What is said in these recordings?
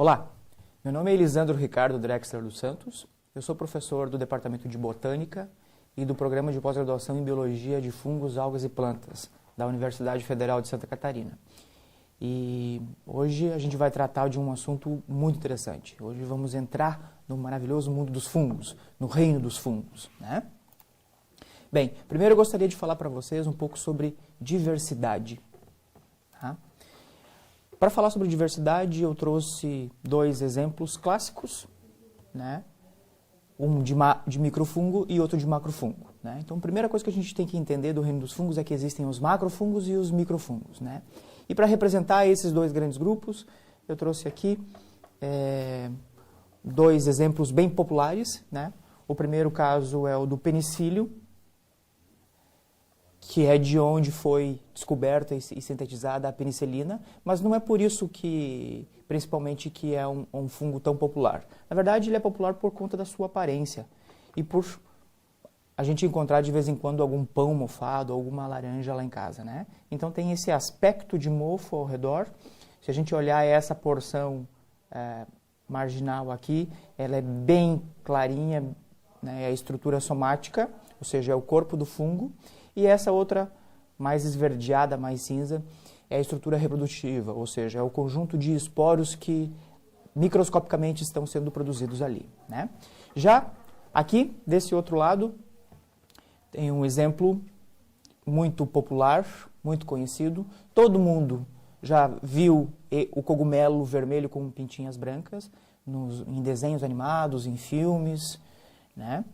Olá, meu nome é Elisandro Ricardo Drexler dos Santos, eu sou professor do Departamento de Botânica e do Programa de Pós-Graduação em Biologia de Fungos, Algas e Plantas da Universidade Federal de Santa Catarina. E hoje a gente vai tratar de um assunto muito interessante. Hoje vamos entrar no maravilhoso mundo dos fungos, no reino dos fungos, né? Bem, primeiro eu gostaria de falar para vocês um pouco sobre diversidade. Tá? Para falar sobre diversidade, eu trouxe dois exemplos clássicos, né? Um de microfungo e outro de macrofungo. Né? Então, a primeira coisa que a gente tem que entender do reino dos fungos é que existem os macrofungos e os microfungos. Né? E para representar esses dois grandes grupos, eu trouxe aqui dois exemplos bem populares. Né? O primeiro caso é o do penicílio, que é de onde foi descoberta e sintetizada a penicilina, mas não é por isso que, principalmente, que é um fungo tão popular. Na verdade, ele é popular por conta da sua aparência e por a gente encontrar de vez em quando algum pão mofado, alguma laranja lá em casa, né? Então tem esse aspecto de mofo ao redor. Se a gente olhar essa porção marginal aqui, ela é bem clarinha, né? É a estrutura somática, ou seja, é o corpo do fungo. E essa outra, mais esverdeada, mais cinza, é a estrutura reprodutiva, ou seja, é o conjunto de esporos que microscopicamente estão sendo produzidos ali. Né? Já aqui, desse outro lado, tem um exemplo muito popular, muito conhecido. Todo mundo já viu o cogumelo vermelho com pintinhas brancas em desenhos animados, em filmes, né?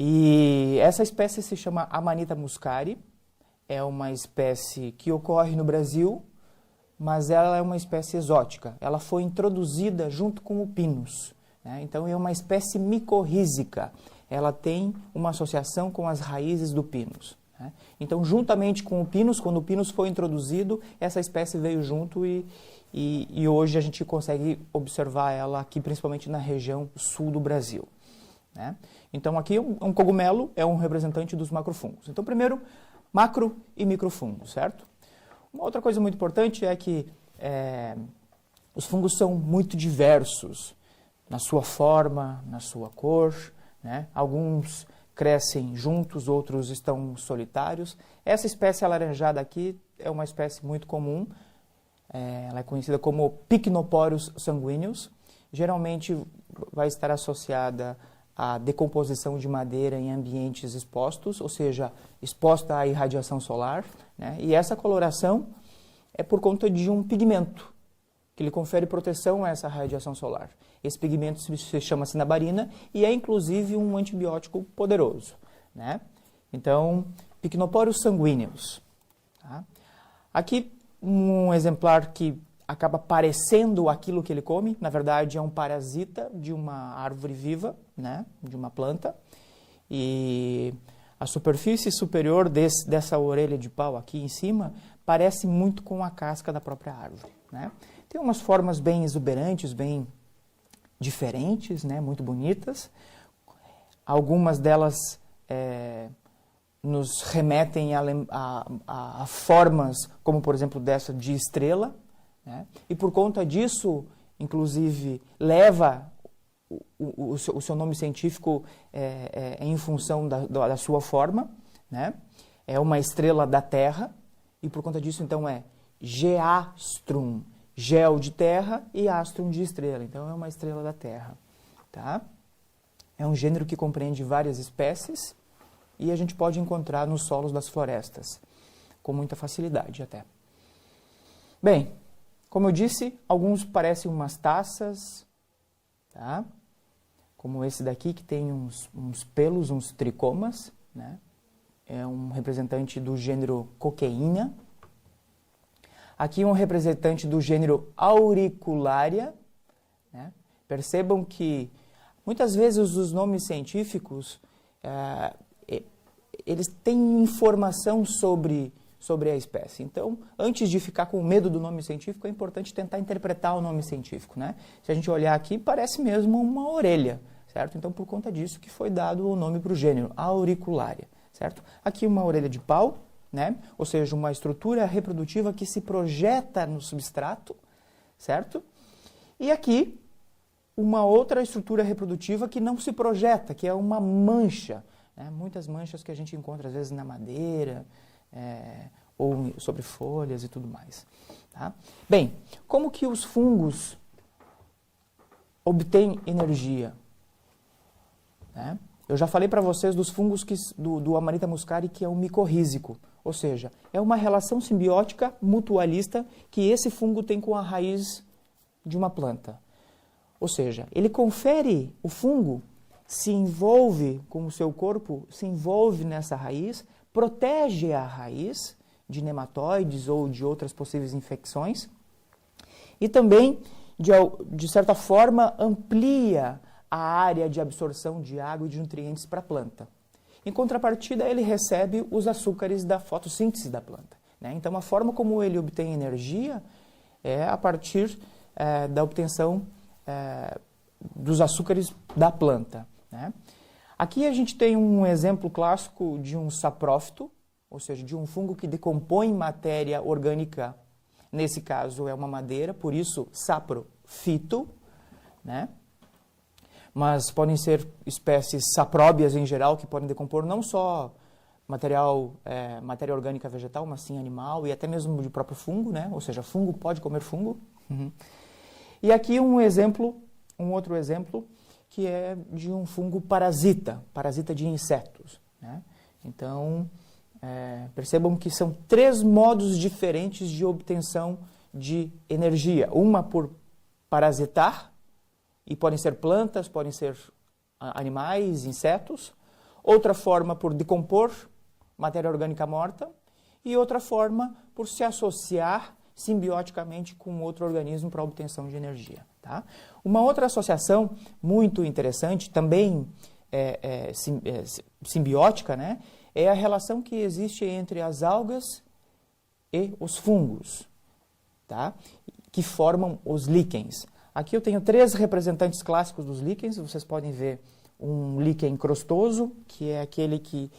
E essa espécie se chama Amanita muscari, é uma espécie que ocorre no Brasil, mas ela é uma espécie exótica. Ela foi introduzida junto com o pinus, né? Então é uma espécie micorrízica, ela tem uma associação com as raízes do pinus. Né? Então, juntamente com o pinus, quando o pinus foi introduzido, essa espécie veio junto e hoje a gente consegue observar ela aqui, principalmente na região sul do Brasil. Né? Então aqui um cogumelo é um representante dos macrofungos. Então primeiro, macro e microfungos, certo? Uma outra coisa muito importante é que os fungos são muito diversos na sua forma, na sua cor, né? Alguns crescem juntos, outros estão solitários. Essa espécie alaranjada aqui é uma espécie muito comum, ela é conhecida como Pycnoporus sanguineus, geralmente vai estar associada a decomposição de madeira em ambientes expostos, ou seja, exposta à irradiação solar, né? E essa coloração é por conta de um pigmento, que lhe confere proteção a essa radiação solar. Esse pigmento se chama cinabarina e é inclusive um antibiótico poderoso. Né? Então, Pycnoporus sanguineus. Tá? Aqui um exemplar que acaba parecendo aquilo que ele come, na verdade é um parasita de uma árvore viva, né, de uma planta, e a superfície superior dessa orelha de pau aqui em cima parece muito com a casca da própria árvore. Né? Tem umas formas bem exuberantes, bem diferentes, né, muito bonitas, algumas delas nos remetem a formas como, por exemplo, dessa de estrela, né? E por conta disso, inclusive, leva o seu nome científico em função da sua forma. Né? É uma estrela da Terra, e por conta disso, então, é Geastrum, gel de terra e astrum de estrela. Então, é uma estrela da Terra. Tá? É um gênero que compreende várias espécies e a gente pode encontrar nos solos das florestas, com muita facilidade até. Bem, como eu disse, alguns parecem umas taças, tá? Como esse daqui que tem uns pelos, uns tricomas, né? É um representante do gênero Coqueina. Aqui um representante do gênero Auricularia. Né? Percebam que muitas vezes os nomes científicos eles têm informação sobre a espécie. Então, antes de ficar com medo do nome científico, é importante tentar interpretar o nome científico. Né? Se a gente olhar aqui, parece mesmo uma orelha, certo? Então, por conta disso que foi dado o nome para o gênero, Auricularia, certo? Aqui uma orelha de pau, né? Ou seja, uma estrutura reprodutiva que se projeta no substrato, certo? E aqui, uma outra estrutura reprodutiva que não se projeta, que é uma mancha. Né? Muitas manchas que a gente encontra, às vezes, na madeira, ou sobre folhas e tudo mais. Tá? Bem, como que os fungos obtêm energia? Né? Eu já falei para vocês dos fungos do Amanita muscari, que é um micorrízico, ou seja, é uma relação simbiótica mutualista que esse fungo tem com a raiz de uma planta. Ou seja, ele confere, o fungo se envolve com o seu corpo, se envolve nessa raiz, protege a raiz de nematóides ou de outras possíveis infecções e também, de certa forma, amplia a área de absorção de água e de nutrientes para a planta. Em contrapartida, ele recebe os açúcares da fotossíntese da planta. Né? Então, a forma como ele obtém energia é a partir da obtenção dos açúcares da planta. Né? Aqui a gente tem um exemplo clássico de um saprófito, ou seja, de um fungo que decompõe matéria orgânica. Nesse caso é uma madeira, por isso saprofito, né? Mas podem ser espécies sapróbias em geral, que podem decompor não só matéria orgânica vegetal, mas sim animal e até mesmo de próprio fungo, né? Ou seja, fungo pode comer fungo. Uhum. E aqui um outro exemplo, que é de um fungo parasita de insetos. Né? Então, percebam que são 3 modos diferentes de obtenção de energia. Uma por parasitar, e podem ser plantas, podem ser animais, insetos. Outra forma por decompor matéria orgânica morta. E outra forma por se associar simbioticamente com outro organismo para a obtenção de energia. Tá? Uma outra associação muito interessante, também simbiótica, né, é a relação que existe entre as algas e os fungos, tá? Que formam os líquens. Aqui eu tenho 3 representantes clássicos dos líquens. Vocês podem ver um líquen crostoso, que é aquele que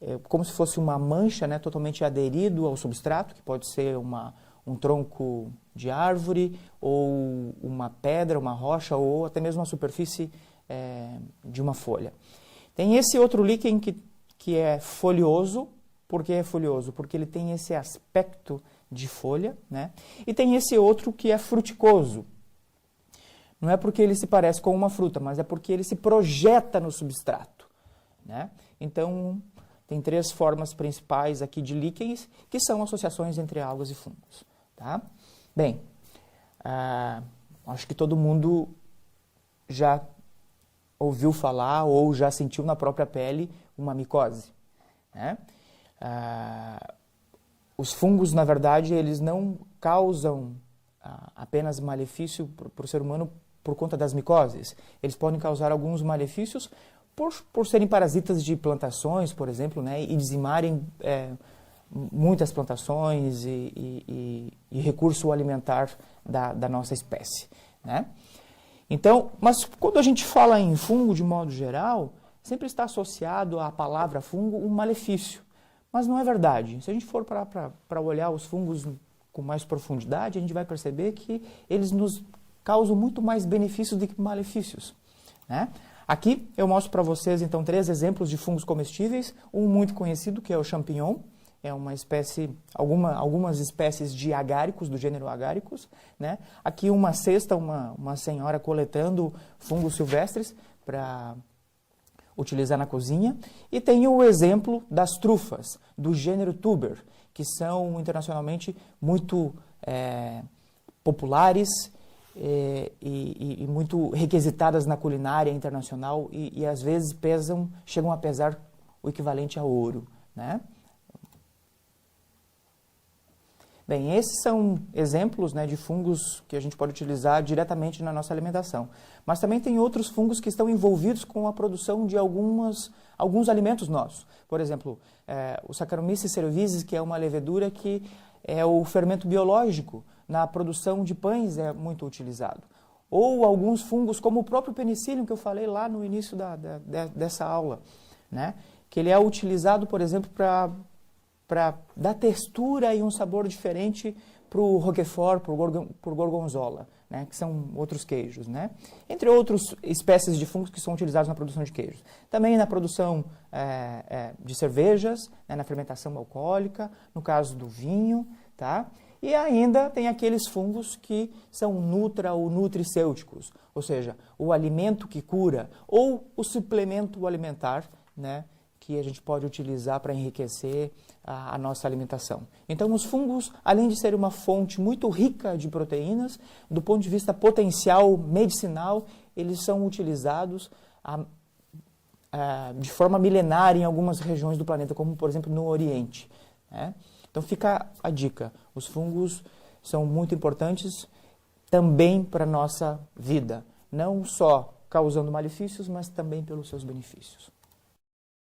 é como se fosse uma mancha, né, totalmente aderido ao substrato, que pode ser um tronco de árvore, ou uma pedra, uma rocha, ou até mesmo a superfície de uma folha. Tem esse outro líquen que é folioso. Por que é folioso? Porque ele tem esse aspecto de folha, né? E tem esse outro que é fruticoso. Não é porque ele se parece com uma fruta, mas é porque ele se projeta no substrato. Né? Então, tem 3 formas principais aqui de líquens, que são associações entre algas e fungos. Tá? Bem, acho que todo mundo já ouviu falar ou já sentiu na própria pele uma micose. Né? Os fungos, na verdade, eles não causam apenas malefício para o ser humano por conta das micoses. Eles podem causar alguns malefícios por serem parasitas de plantações, por exemplo, né, e dizimarem muitas plantações e recurso alimentar da nossa espécie. Né? Então, mas quando a gente fala em fungo de modo geral, sempre está associado à palavra fungo um malefício. Mas não é verdade. Se a gente for para olhar os fungos com mais profundidade, a gente vai perceber que eles nos causam muito mais benefícios do que malefícios. Né? Aqui eu mostro para vocês, então, 3 exemplos de fungos comestíveis. Um muito conhecido, que é o champignon. É uma espécie, algumas espécies de agáricos, do gênero agáricos. Né? Aqui uma cesta, uma senhora coletando fungos silvestres para utilizar na cozinha. E tem o exemplo das trufas, do gênero tuber, que são internacionalmente muito populares e muito requisitadas na culinária internacional e às vezes chegam a pesar o equivalente a ouro. Né? Bem, esses são exemplos, né, de fungos que a gente pode utilizar diretamente na nossa alimentação. Mas também tem outros fungos que estão envolvidos com a produção de alguns alimentos nossos. Por exemplo, o Saccharomyces cerevisiae, que é uma levedura que é o fermento biológico. Na produção de pães é muito utilizado. Ou alguns fungos, como o próprio penicillium, que eu falei lá no início dessa aula. Né? Que ele é utilizado, por exemplo, para dar textura e um sabor diferente para o roquefort, para o gorgonzola. né, que são outros queijos, né? Entre outras espécies de fungos que são utilizados na produção de queijos. Também na produção de cervejas, né, na fermentação alcoólica, no caso do vinho, tá? E ainda tem aqueles fungos que são ou nutricêuticos, ou seja, o alimento que cura ou o suplemento alimentar, né, que a gente pode utilizar para enriquecer a nossa alimentação. Então, os fungos, além de ser uma fonte muito rica de proteínas, do ponto de vista potencial medicinal, eles são utilizados de forma milenar em algumas regiões do planeta, como, por exemplo, no Oriente, né? Então, fica a dica. Os fungos são muito importantes também para a nossa vida, não só causando malefícios, mas também pelos seus benefícios.